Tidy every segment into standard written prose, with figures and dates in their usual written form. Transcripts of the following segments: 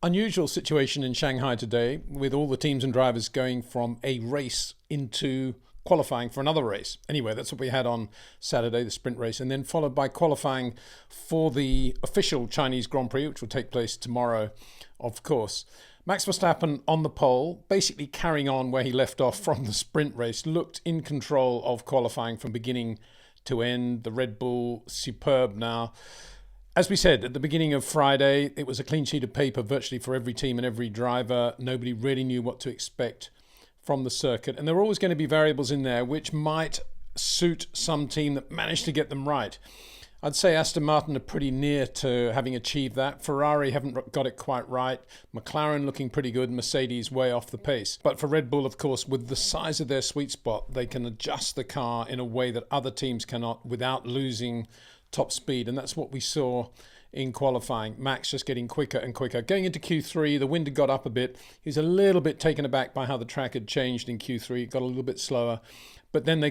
Unusual situation in Shanghai today, with all the teams and drivers going from a race into qualifying for another race. Anyway, that's what we had on Saturday, the sprint race, and then followed by qualifying for the official Chinese Grand Prix, which will take place tomorrow, of course. Max Verstappen on the pole, basically carrying on where he left off from the sprint race, looked in control of qualifying from beginning to end. The Red Bull, superb now. As we said at the beginning of Friday, it was a clean sheet of paper virtually for every team and every driver. Nobody really knew what to expect from the circuit. And there were always going to be variables in there which might suit some team that managed to get them right. I'd say Aston Martin are pretty near to having achieved that. Ferrari haven't got it quite right. McLaren looking pretty good. Mercedes way off the pace. But for Red Bull, of course, with the size of their sweet spot, they can adjust the car in a way that other teams cannot without losing top speed, and that's what we saw in qualifying. Max just getting quicker and quicker. Going into Q3, the wind had got up a bit. He was a little bit taken aback by how the track had changed in Q3. It got a little bit slower, but then he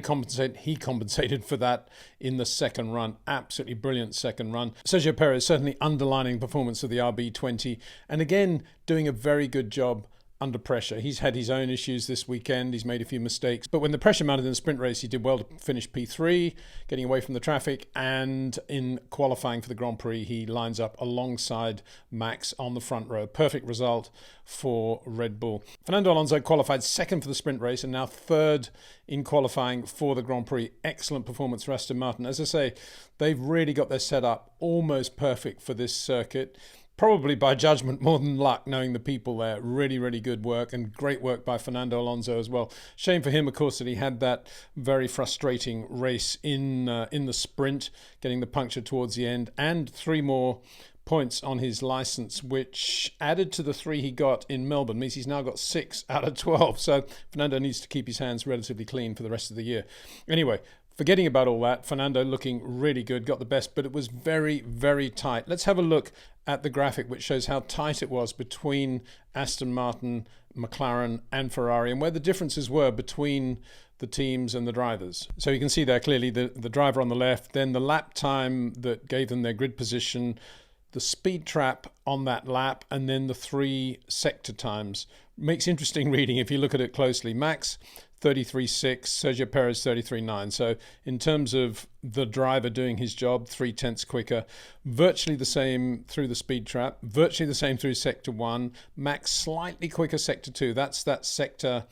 compensated for that in the second run. Absolutely brilliant second run. Sergio Pérez certainly underlining performance of the RB20, and again doing a very good job under pressure. He's had his own issues this weekend. He's made a few mistakes. But when the pressure mounted in the sprint race, he did well to finish P3, getting away from the traffic. And in qualifying for the Grand Prix, he lines up alongside Max on the front row. Perfect result for Red Bull. Fernando Alonso qualified second for the sprint race and now third in qualifying for the Grand Prix. Excellent performance for Aston Martin. As I say, they've really got their setup almost perfect for this circuit. Probably by judgment more than luck, knowing the people there. Really, really good work, and great work by Fernando Alonso as well. Shame for him, of course, that he had that very frustrating race in the sprint, getting the puncture towards the end, and 3 more points on his license, which added to the 3 he got in Melbourne, means he's now got 6 out of 12. So Fernando needs to keep his hands relatively clean for the rest of the year. Anyway, forgetting about all that, Fernando looking really good, got the best, but it was very, very tight. Let's have a look at the graphic which shows how tight it was between Aston Martin, McLaren and Ferrari, and where the differences were between the teams and the drivers. So you can see there clearly the driver on the left, then the lap time that gave them their grid position, the speed trap on that lap, and then the 3 sector times. Makes interesting reading if you look at it closely. Max 33.6, Sergio Pérez 33.9. So in terms of the driver doing his job, 0.3 quicker, virtually the same through the speed trap, virtually the same through sector 1, Max slightly quicker sector 2. That's that sector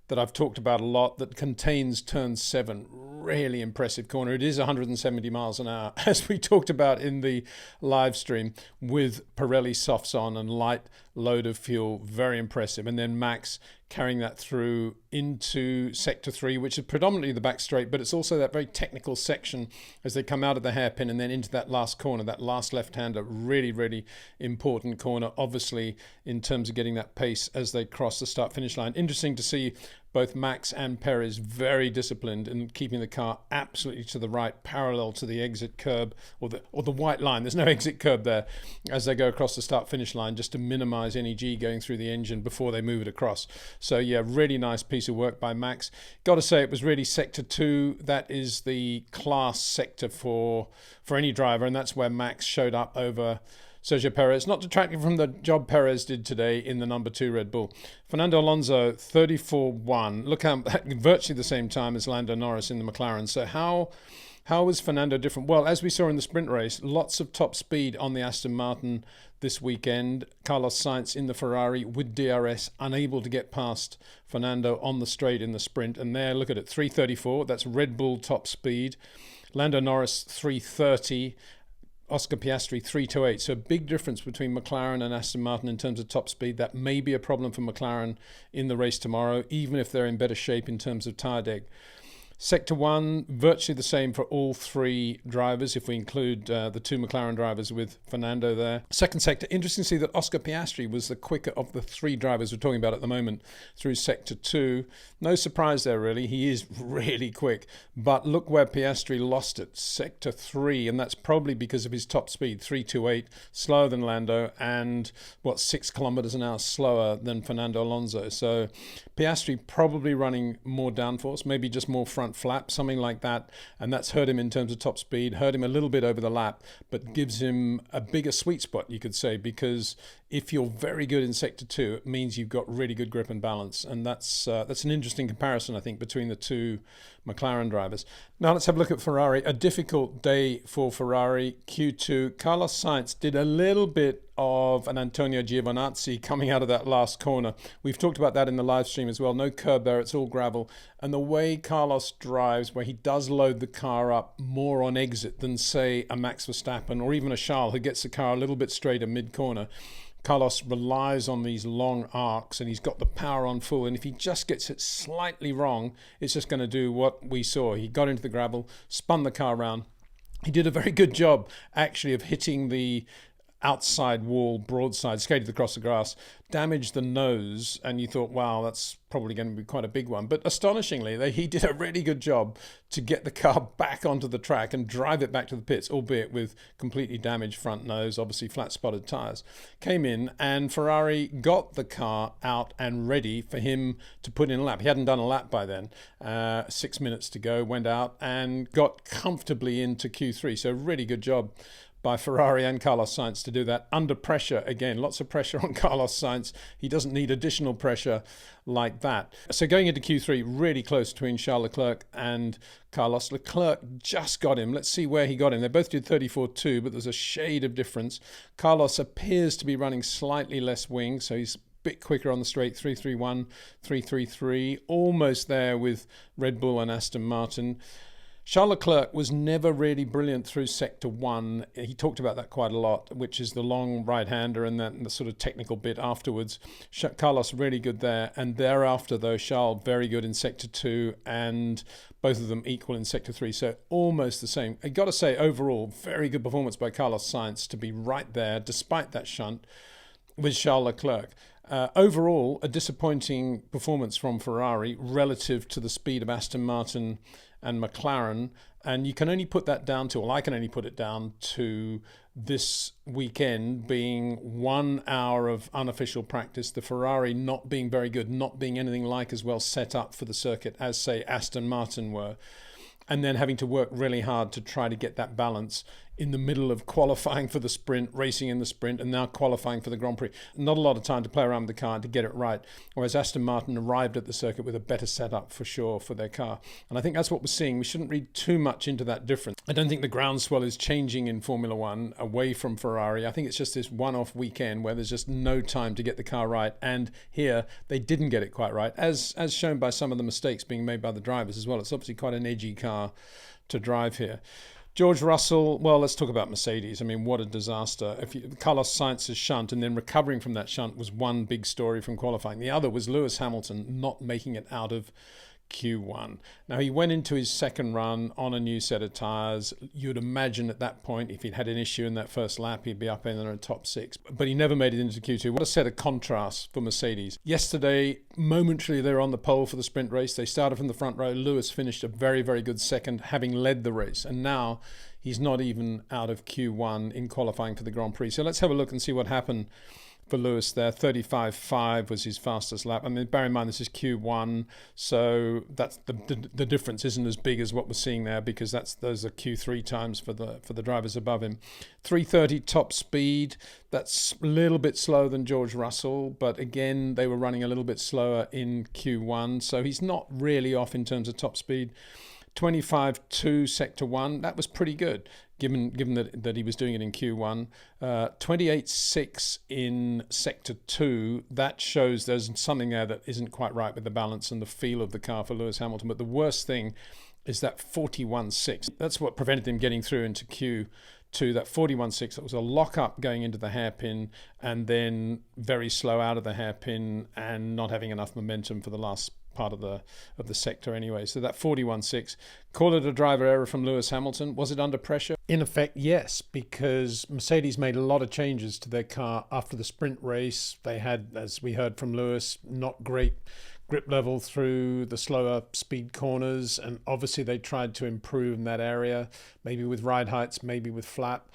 that I've talked about a lot that contains turn 7. Really impressive corner. It is 170 miles an hour, as we talked about in the live stream, with Pirelli softs on and light load of fuel. Very impressive. And then Max carrying that through into sector 3, which is predominantly the back straight, but it's also that very technical section as they come out of the hairpin and then into that last corner, that last left-hander. Really, really important corner, obviously, in terms of getting that pace as they cross the start-finish line. Interesting to see both Max and Perez very disciplined in keeping the car absolutely to the right, parallel to the exit curb or the white line. There's no exit curb there as they go across the start-finish line, just to minimize any G going through the engine before they move it across. So yeah, really nice piece of work by Max. Got to say, it was really sector 2. That is the class sector for any driver, and that's where Max showed up over Sergio Pérez, not detracting from the job Pérez did today in the number 2 Red Bull. Fernando Alonso 34.1. Look how virtually the same time as Lando Norris in the McLaren. So how was Fernando different? Well, as we saw in the sprint race, lots of top speed on the Aston Martin this weekend. Carlos Sainz in the Ferrari with DRS, unable to get past Fernando on the straight in the sprint. And there, look at it, 334. That's Red Bull top speed. Lando Norris 330. Oscar Piastri 328. So a big difference between McLaren and Aston Martin in terms of top speed. That may be a problem for McLaren in the race tomorrow, even if they're in better shape in terms of tyre deg. Sector 1, virtually the same for all 3 drivers, if we include the 2 McLaren drivers with Fernando there. Second sector, interesting to see that Oscar Piastri was the quicker of the 3 drivers we're talking about at the moment through sector 2. No surprise there, really. He is really quick. But look where Piastri lost it, sector 3, and that's probably because of his top speed, 328, slower than Lando, and 6 kilometers an hour slower than Fernando Alonso. So Piastri probably running more downforce, maybe just more front flap, something like that, and that's hurt him in terms of top speed, hurt him a little bit over the lap, but gives him a bigger sweet spot, you could say, because if you're very good in sector 2, it means you've got really good grip and balance. And that's an interesting comparison, I think, between the two McLaren drivers. Now let's have a look at Ferrari. A difficult day for Ferrari. Q2, Carlos Sainz did a little bit of an Antonio Giovinazzi coming out of that last corner. We've talked about that in the live stream as well. No curb there, it's all gravel. And the way Carlos drives, where he does load the car up more on exit than, say, a Max Verstappen or even a Charles who gets the car a little bit straighter mid-corner. Carlos relies on these long arcs and he's got the power on full, and if he just gets it slightly wrong, it's just going to do what we saw. He got into the gravel, spun the car around. He did a very good job actually of hitting the outside wall broadside, skated across the grass, damaged the nose, and you thought, wow, that's probably going to be quite a big one. But astonishingly, he did a really good job to get the car back onto the track and drive it back to the pits, albeit with completely damaged front nose, obviously flat spotted tyres. Came in and Ferrari got the car out and ready for him to put in a lap. He hadn't done a lap by then. 6 minutes to go, went out and got comfortably into Q3. So really good job by Ferrari and Carlos Sainz to do that under pressure. Again, lots of pressure on Carlos Sainz. He doesn't need additional pressure like that. So going into Q3, really close between Charles Leclerc and Carlos. Leclerc just got him. Let's see where he got him. They both did 34.2, but there's a shade of difference. Carlos appears to be running slightly less wing, so he's bit quicker on the straight, 331, 333, almost there with Red Bull and Aston Martin. Charles Leclerc was never really brilliant through sector 1. He talked about that quite a lot, which is the long right-hander and then the sort of technical bit afterwards. Carlos really good there, and thereafter though Charles very good in sector 2 and both of them equal in sector 3, so almost the same. I got to say, overall, very good performance by Carlos Sainz to be right there despite that shunt with Charles Leclerc. Overall, a disappointing performance from Ferrari relative to the speed of Aston Martin and McLaren, and you can only put that down to, well, I can only put it down to this weekend being 1 hour of unofficial practice, the Ferrari not being very good, not being anything like as well set up for the circuit as, say, Aston Martin were, and then having to work really hard to try to get that balance in the middle of qualifying for the sprint, racing in the sprint, and now qualifying for the Grand Prix. Not a lot of time to play around with the car and to get it right, whereas Aston Martin arrived at the circuit with a better setup for sure for their car. And I think that's what we're seeing. We shouldn't read too much into that difference. I don't think the groundswell is changing in Formula One away from Ferrari. I think it's just this one-off weekend where there's just no time to get the car right, and here they didn't get it quite right, as shown by some of the mistakes being made by the drivers as well. It's obviously quite an edgy car to drive here. George Russell, well, let's talk about Mercedes. I mean, what a disaster. Carlos Sainz's shunt and then recovering from that shunt was one big story from qualifying. The other was Lewis Hamilton not making it out of Q1. Now, he went into his second run on a new set of tyres. You'd imagine at that point, if he'd had an issue in that first lap, he'd be up in the top 6. But he never made it into Q2. What a set of contrasts for Mercedes. Yesterday, momentarily, they were on the pole for the sprint race. They started from the front row. Lewis finished a very, very good second, having led the race. And now he's not even out of Q1 in qualifying for the Grand Prix. So let's have a look and see what happened for Lewis there. 35.5 was his fastest lap. I mean, bear in mind this is Q1, so that's the difference isn't as big as what we're seeing there, because those are Q3 times for the drivers above him. 330 top speed. That's a little bit slower than George Russell, but again they were running a little bit slower in Q1, so he's not really off in terms of top speed. 25.2 sector 1, that was pretty good given that he was doing it in Q1. 28.6 in sector 2, that shows there's something there that isn't quite right with the balance and the feel of the car for Lewis Hamilton. But the worst thing is that 41.6. That's what prevented him getting through into Q2. That 41.6, that was a lock-up going into the hairpin and then very slow out of the hairpin and not having enough momentum for the last part of the sector anyway. So that 41.6, call it a driver error from Lewis Hamilton. Was it under pressure? In effect, yes, because Mercedes made a lot of changes to their car after the sprint race. They had, as we heard from Lewis, not great grip level through the slower speed corners, and obviously they tried to improve in that area, maybe with ride heights, maybe with flap,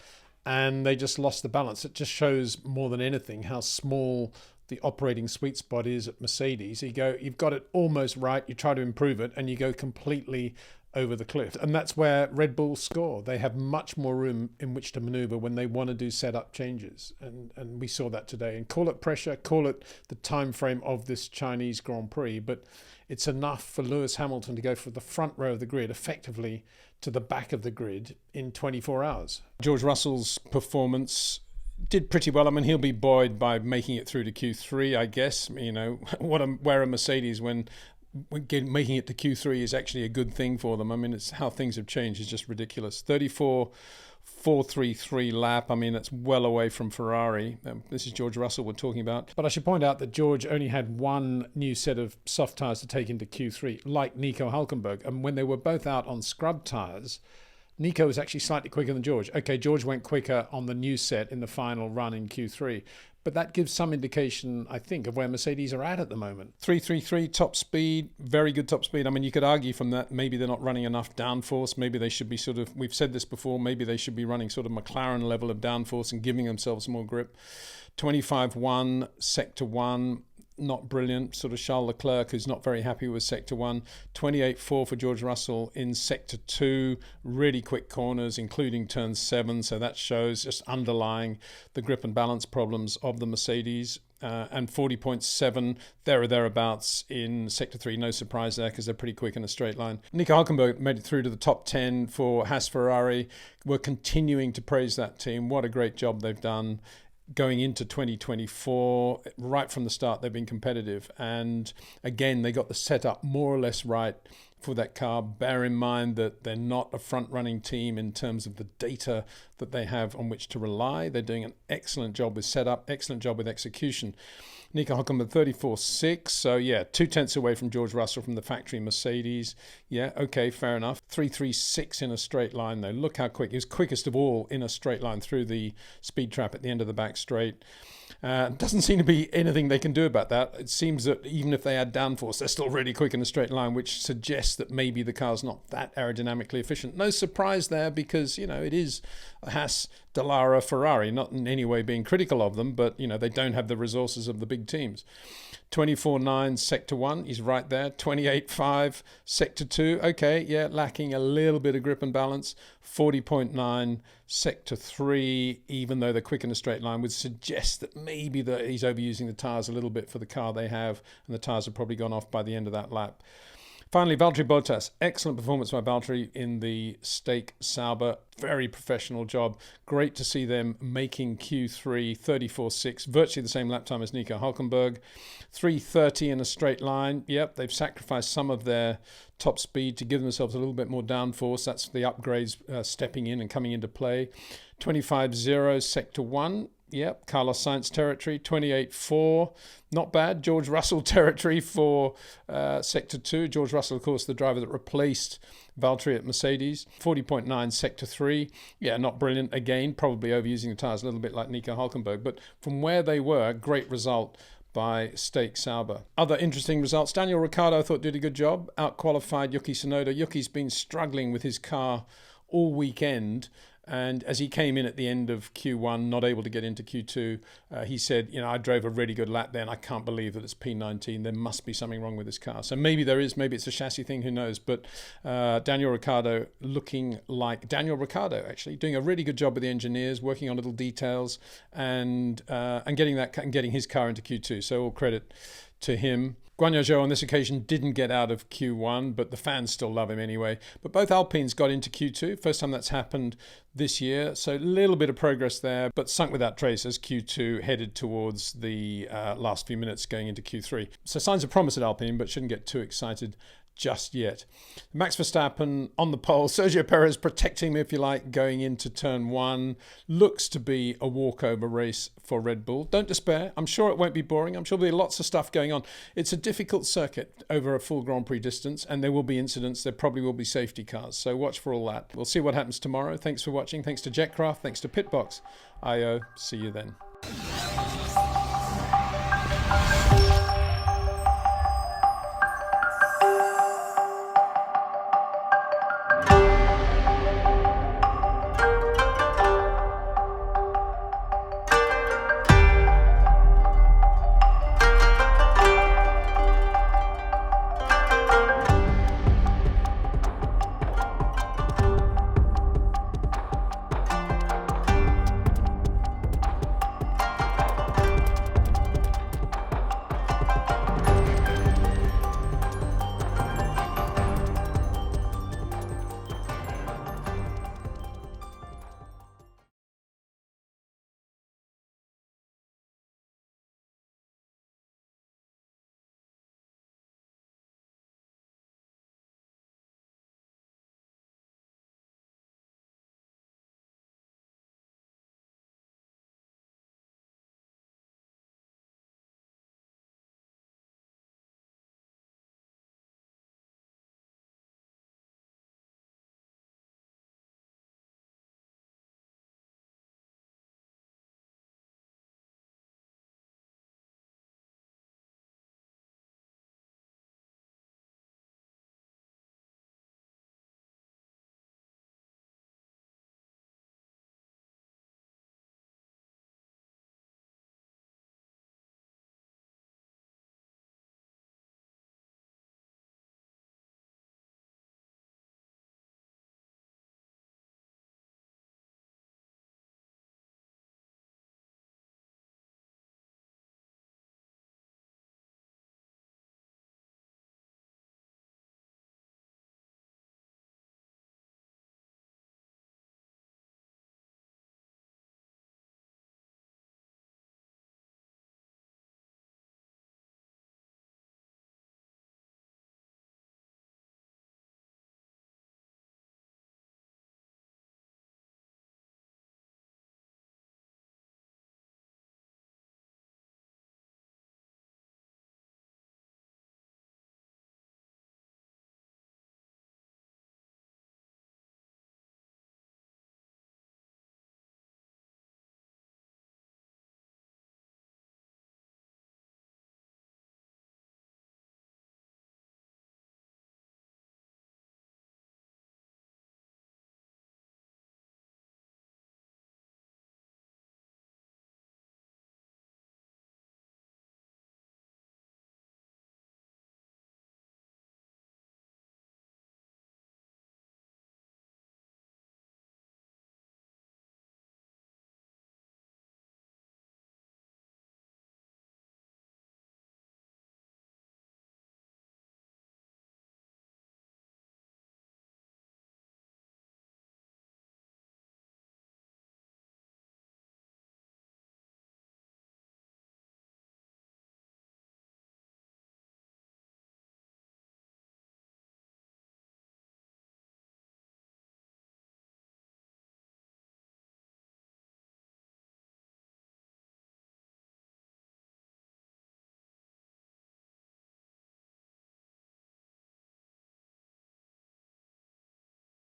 and they just lost the balance. It just shows more than anything how small the operating sweet spot is at Mercedes. You've got it almost right, you try to improve it, and you go completely over the cliff. And that's where Red Bull score. They have much more room in which to maneuver when they want to do setup changes. And we saw that today. And call it pressure, call it the time frame of this Chinese Grand Prix, but it's enough for Lewis Hamilton to go from the front row of the grid effectively to the back of the grid in 24 hours. George Russell's performance did pretty well. I mean, he'll be buoyed by making it through to Q3, I guess. You know, where a Mercedes when making it to Q3 is actually a good thing for them. I mean, it's how things have changed is just ridiculous. 34.433 lap. I mean, that's well away from Ferrari. This is George Russell we're talking about. But I should point out that George only had one new set of soft tyres to take into Q3, like Nico Hülkenberg. And when they were both out on scrub tyres, Nico was actually slightly quicker than George. Okay, George went quicker on the new set in the final run in Q3. But that gives some indication, I think, of where Mercedes are at the moment. 333 top speed, very good top speed. I mean, you could argue from that, maybe they're not running enough downforce. Maybe they should be sort of, we've said this before, maybe they should be running sort of McLaren level of downforce and giving themselves more grip. 25.1, sector 1. Not brilliant. Sort of Charles Leclerc, who's not very happy with sector 1. 28.4 for George Russell in sector 2. Really quick corners, including turn 7. So that shows just underlying the grip and balance problems of the Mercedes. And 40.7 there or thereabouts in sector 3. No surprise there because they're pretty quick in a straight line. Nico Hülkenberg made it through to the top 10 for Haas Ferrari. We're continuing to praise that team. What a great job they've done. Going into 2024, right from the start, they've been competitive. And again, they got the setup more or less right for that car. Bear in mind that they're not a front-running team in terms of the data that they have on which to rely. They're doing an excellent job with setup, excellent job with execution. Nico Hülkenberg 34.6, so yeah, 2/10 away from George Russell from the factory Mercedes. Yeah, okay, fair enough. 3.36 in a straight line though. Look how quick. He was quickest of all in a straight line through the speed trap at the end of the back straight. Doesn't seem to be anything they can do about that. It seems that even if they add downforce, they're still really quick in a straight line, which suggests that maybe the car's not that aerodynamically efficient. No surprise there because, you know, it is a Haas, Dallara, Ferrari, not in any way being critical of them, but, you know, they don't have the resources of the big teams. 24.9 sector 1, he's right there. 28.5 sector 2, okay, yeah, lacking a little bit of grip and balance. 40.9 sector 3, even though they're quick in a straight line, would suggest that maybe that he's overusing the tyres a little bit for the car they have, and the tyres have probably gone off by the end of that lap. Finally, Valtteri Bottas. Excellent performance by Valtteri in the stake Sauber. Very professional job. Great to see them making Q3 34.6, virtually the same lap time as Nico Hülkenberg. 3.30 in a straight line. Yep, they've sacrificed some of their top speed to give themselves a little bit more downforce. That's the upgrades stepping in and coming into play. 25.0 sector 1. Yep, Carlos Sainz territory. 28.4, not bad. George Russell territory for sector 2. George Russell, of course, the driver that replaced Valtteri at Mercedes. 40.9 sector 3. Yeah, not brilliant. Again, probably overusing the tyres a little bit like Nico Hülkenberg. But from where they were, great result by Stake Sauber. Other interesting results. Daniel Ricciardo, I thought, did a good job. Out-qualified Yuki Tsunoda. Yuki's been struggling with his car all weekend. And as he came in at the end of Q1, not able to get into Q2, he said, you know, I drove a really good lap there and I can't believe that it's P19. There must be something wrong with this car. So maybe there is, maybe it's a chassis thing, who knows. But Daniel Ricciardo looking like Daniel Ricciardo, actually, doing a really good job with the engineers, working on little details and getting his car into Q2. So all credit to him. Guan Yu Zhou on this occasion didn't get out of Q1, but the fans still love him anyway. But both Alpines got into Q2. First time that's happened this year. So a little bit of progress there, but sunk without trace as Q2 headed towards the last few minutes going into Q3. So signs of promise at Alpine, but shouldn't get too excited just yet. Max Verstappen on the pole. Sergio Pérez protecting him, if you like, going into turn 1. Looks to be a walkover race for Red Bull. Don't despair. I'm sure it won't be boring. I'm sure there'll be lots of stuff going on. It's a difficult circuit over a full Grand Prix distance, and there will be incidents. There probably will be safety cars. So watch for all that. We'll see what happens tomorrow. Thanks for watching. Thanks to Jetcraft. Thanks to Pitbox.io. See you then.